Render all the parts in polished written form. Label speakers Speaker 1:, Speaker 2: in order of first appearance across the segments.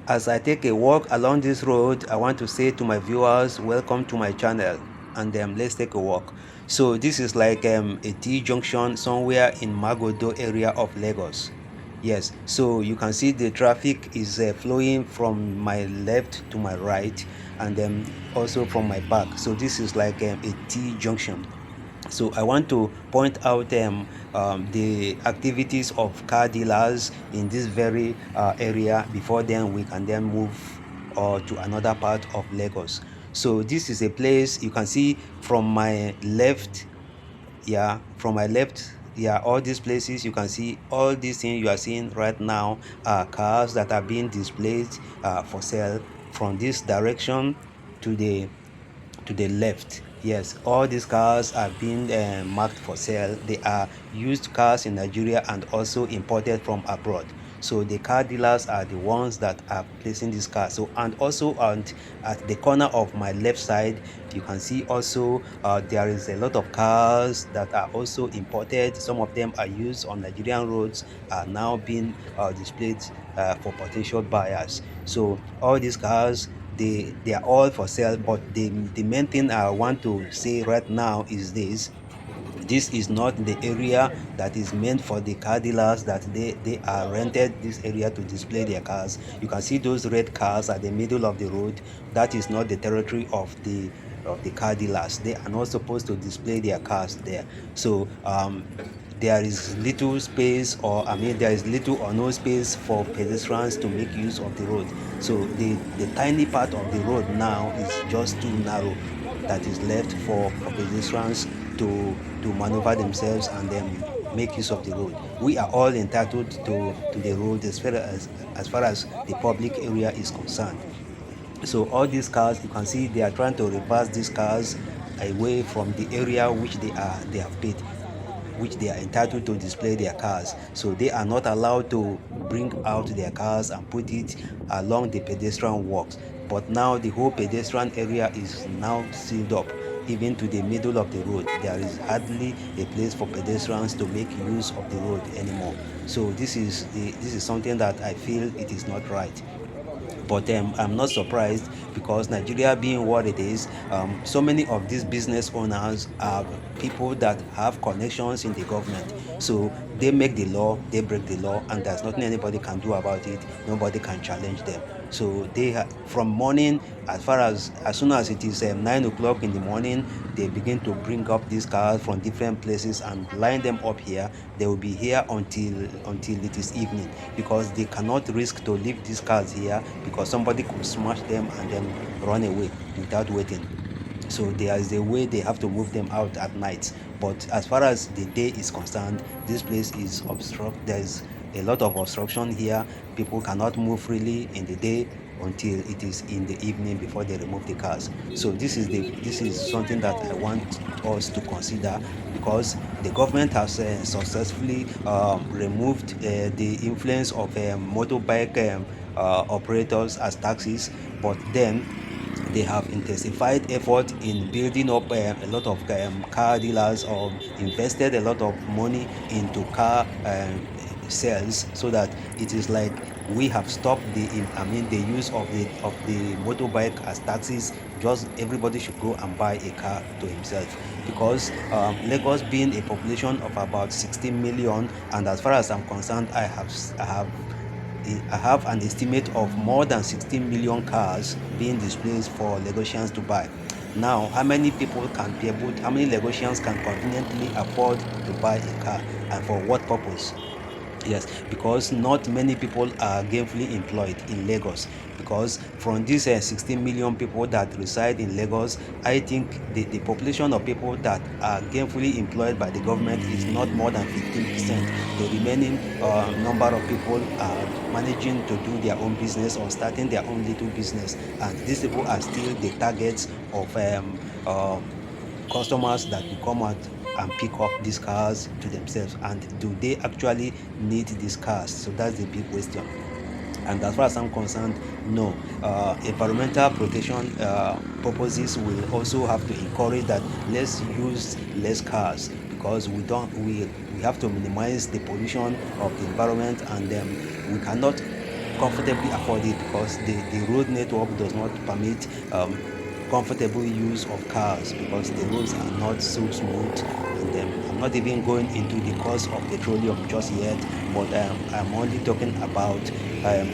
Speaker 1: As I take a walk along this road, I want to say to my viewers, welcome to my channel, and let's take a walk. So this is like a T junction somewhere in Magodo area of Lagos. Yes, so you can see the traffic is flowing from my left to my right, and then also from my back. So this is like a T junction. So I want to point out the activities of car dealers in this very area. Before then we can then move to another part of Lagos. So this is a place you can see from my left. Yeah, from my left. Yeah, all these places you can see, all these things you are seeing right now are cars that are being displayed for sale from this direction to the left. Yes, all these cars are being marked for sale. They are used cars in Nigeria and also imported from abroad. So the car dealers are the ones that are placing these cars. So, and also at the corner of my left side, you can see also there is a lot of cars that are also imported. Some of them are used on Nigerian roads, are now being displayed for potential buyers. So all these cars, they are all for sale, but the main thing I want to say right now is this is not the area that is meant for the car dealers, that they are rented this area to display their cars. You can see those red cars at the middle of the road. That is not the territory of the car dealers. They are not supposed to display their cars there. So there is little space, or I mean there is little or no space for pedestrians to make use of the road. So the tiny part of the road now is just too narrow, that is left for pedestrians to maneuver themselves and then make use of the road. We are all entitled to the road as far as the public area is concerned. So all these cars, you can see they are trying to reverse these cars away from the area which they have paid, which they are entitled to display their cars. So they are not allowed to bring out their cars and put it along the pedestrian walks. But now the whole pedestrian area is now sealed up, even to the middle of the road. There is hardly a place for pedestrians to make use of the road anymore. So this is something that I feel it is not right. But I'm not surprised, because Nigeria being what it is, so many of these business owners are people that have connections in the government. So they make the law, they break the law, and there's nothing anybody can do about it. Nobody can challenge them. So from morning, as soon as it is 9 o'clock in the morning, they begin to bring up these cars from different places and line them up here. They will be here until it is evening, because they cannot risk to leave these cars here, because somebody could smash them and then run away without waiting. So there is a way they have to move them out at night. But as far as the day is concerned, this place is obstructed. There is a lot of obstruction here. People cannot move freely in the day until it is in the evening before they remove the cars. So this is something that I want us to consider, because the government has successfully removed the influence of motorbike operators as taxis. But then they have intensified effort in building up a lot of car dealers, or invested a lot of money into car sales, so that it is like we have stopped the use of the motorbike as taxis. Just everybody should go and buy a car to himself, because Lagos being a population of about 16 million, and as far as I'm concerned, I have an estimate of more than 16 million cars being displayed for Lagosians to buy. Now, how many Lagosians can conveniently afford to buy a car, and for what purpose? Yes, because not many people are gainfully employed in Lagos. Because from these 16 million people that reside in Lagos, I think the population of people that are gainfully employed by the government is not more than 15%. The remaining number of people are managing to do their own business or starting their own little business, and these people are still the targets of customers that will come out and pick up these cars to themselves. And do they actually need these cars? So that's the big question. And as far as I'm concerned, no. Environmental protection purposes will also have to encourage that let's use less cars, because we have to minimize the pollution of the environment, and we cannot comfortably afford it because the road network does not permit comfortable use of cars because the roads are not so smooth. And I'm not even going into the cost of petroleum just yet, but I'm only talking about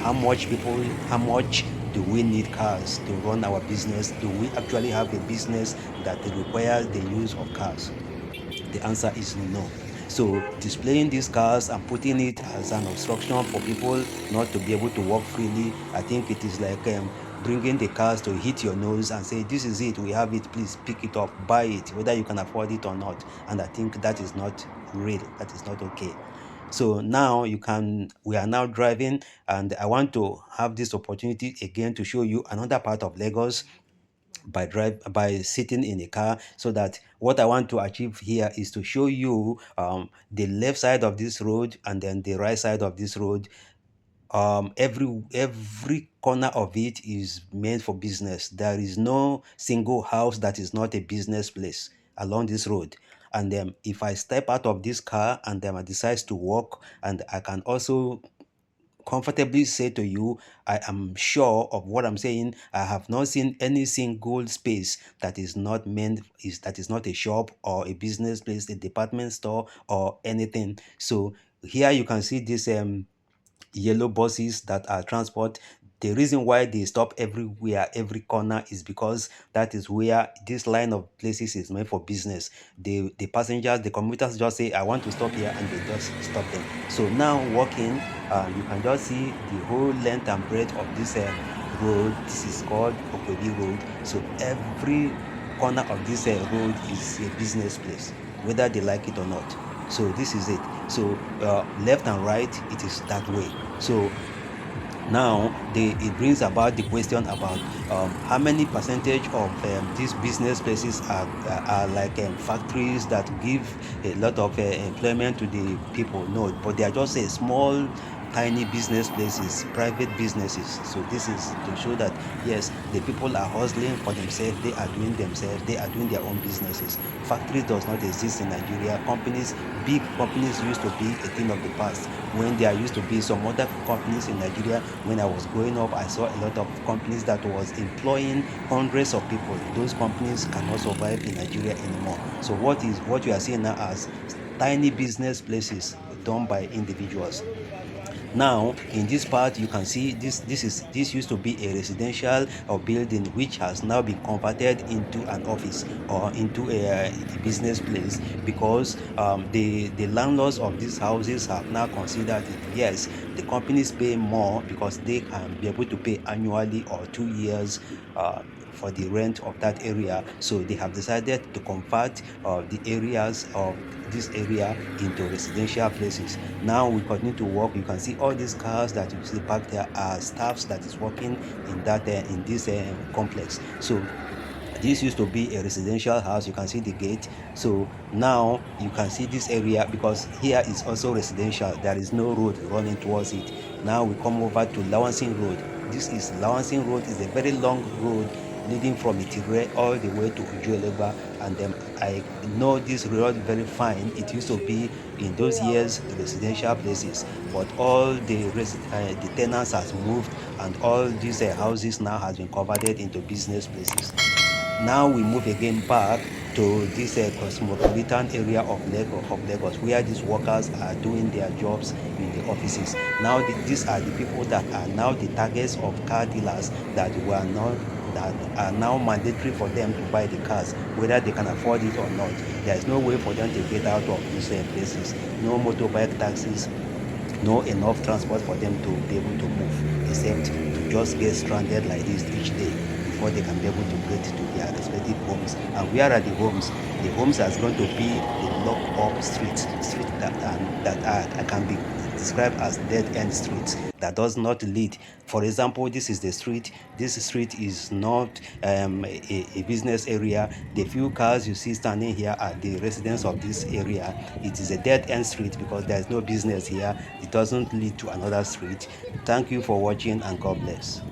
Speaker 1: how much do we need cars to run our business? Do we actually have a business that requires the use of cars? The answer is no. So displaying these cars and putting it as an obstruction for people not to be able to walk freely, I think it is like bringing the cars to hit your nose and say, this is it, we have it, please pick it up, buy it, whether you can afford it or not. And I think that is not real, that is not okay. So now we are now driving, and I want to have this opportunity again to show you another part of Lagos by sitting in a car, so that what I want to achieve here is to show you the left side of this road and then the right side of this road. Every corner of it is meant for business. There is no single house that is not a business place along this road. And then if I step out of this car and then I decide to walk, and I can also comfortably say to you, I am sure of what I'm saying. I have not seen any single space that is not that is not a shop or a business place, a department store or anything. So here you can see this yellow buses that are transport. The reason why they stop everywhere, every corner, is because that is where this line of places is meant for business. The passengers, the commuters just say, I want to stop here, and they just stop them. So now walking, you can just see the whole length and breadth of this road. This is called Okwedi Road. So every corner of this road is a business place, whether they like it or not. So this is it. So left and right, it is that way. So now it brings about the question about how many percentage of these business places are like factories that give a lot of employment to the people. No, but they are just a small tiny business places, private businesses. So this is to show that yes, the people are hustling for themselves, they are doing their own businesses. Factory does not exist in Nigeria. Big companies used to be a thing of the past. When there used to be some other companies in Nigeria, when I was growing up, I saw a lot of companies that was employing hundreds of people. Those companies cannot survive in Nigeria anymore. So what you are seeing now as tiny business places done by individuals. Now in this part you can see this used to be a residential or building which has now been converted into an office or into a business place, because the landlords of these houses have now considered it. Yes, the companies pay more because they can be able to pay annually or 2 years for the rent of that area. So they have decided to convert the areas of this area into residential places. Now we continue to walk. You can see all these cars that you see parked there are staffs that is working in this complex. So this used to be a residential house. You can see the gate. So now you can see this area, because here is also residential. There is no road running towards it. Now we come over to Lawansing Road. This is Lawansing Road. Is a very long road leading from Itigre all the way to Ujuelegba. And I know this road very fine. It used to be in those years residential places, but all the tenants has moved, and all these houses now has been converted into business places. Now we move again back to this cosmopolitan area of Lagos, where these workers are doing their jobs in the offices. Now these are the people that are now the targets of car dealers that are now mandatory for them to buy the cars, whether they can afford it or not. There is no way for them to get out of these places. No motorbike taxis, no enough transport for them to be able to move, except to just get stranded like this each day before they can be able to get to their respective homes. And where are the homes? The homes are going to be the lock-up streets that can be described as dead-end streets that does not lead. For example, this is the street. This street is not a business area. The few cars you see standing here are the residents of this area. It is a dead-end street because there is no business here. It doesn't lead to another street. Thank you for watching, and God bless.